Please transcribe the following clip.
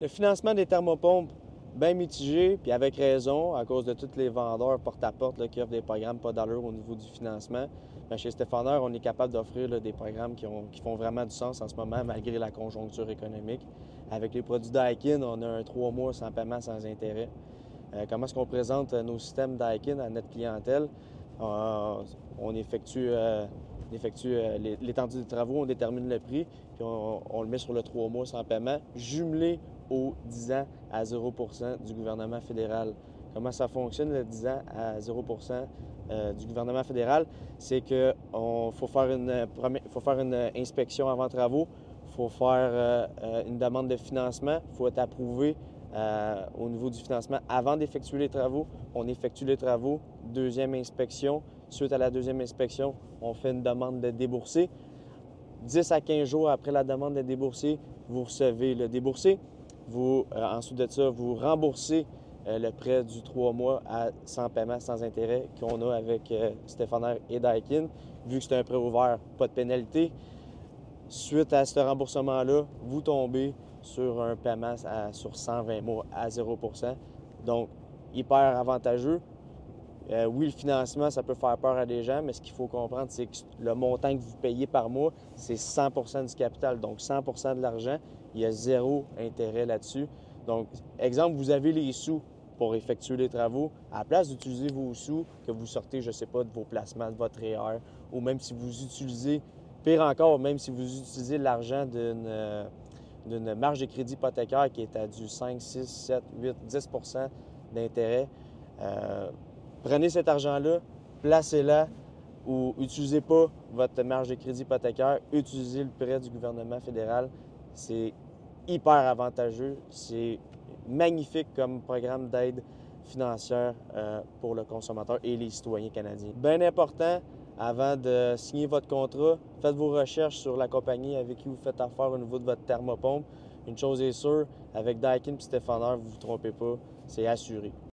Le financement des thermopompes, bien mitigé, puis avec raison, à cause de tous les vendeurs porte-à-porte qui offrent des programmes pas d'allure au niveau du financement. Bien, chez Stéphanneur, on est capable d'offrir des programmes qui font vraiment du sens en ce moment, malgré la conjoncture économique. Avec les produits Daikin, on a un 3 mois sans paiement, sans intérêt. Comment est-ce qu'on présente nos systèmes Daikin à notre clientèle? On effectue l'étendue des travaux, on détermine le prix, puis on le met sur le 3 mois sans paiement, jumelé au 10 ans à 0 du gouvernement fédéral. Comment ça fonctionne le 10 ans à 0 du gouvernement fédéral? C'est qu'il faut faire une inspection avant travaux, il faut faire une demande de financement, il faut être approuvé au niveau du financement avant d'effectuer les travaux. On effectue les travaux, deuxième inspection. Suite à la deuxième inspection, on fait une demande de déboursé. 10 à 15 jours après la demande de déboursé, vous recevez le déboursé. Ensuite de ça, vous remboursez le prêt du 3 mois sans paiement, sans intérêt qu'on a avec Stéphanneur et Daikin. Vu que c'est un prêt ouvert, pas de pénalité. Suite à ce remboursement-là, vous tombez sur un paiement sur 120 mois à 0 Donc, hyper avantageux. Oui, le financement, ça peut faire peur à des gens, mais ce qu'il faut comprendre, c'est que le montant que vous payez par mois, c'est 100 du capital. Donc, 100 de l'argent, il y a zéro intérêt là-dessus. Donc, exemple, vous avez les sous pour effectuer les travaux. À la place d'utiliser vos sous que vous sortez, je ne sais pas, de vos placements, de votre REER, ou même si vous utilisez, pire encore, même si vous utilisez l'argent d'une marge de crédit hypothécaire qui est à du 5, 6, 7, 8, 10 d'intérêt, prenez cet argent-là, placez-la ou utilisez pas votre marge de crédit hypothécaire, utilisez le prêt du gouvernement fédéral. C'est hyper avantageux. C'est magnifique comme programme d'aide financière pour le consommateur et les citoyens canadiens. Bien important, avant de signer votre contrat, faites vos recherches sur la compagnie avec qui vous faites affaire au niveau de votre thermopompe. Une chose est sûre, avec Daikin et Stéphanneur, vous ne vous trompez pas, c'est assuré.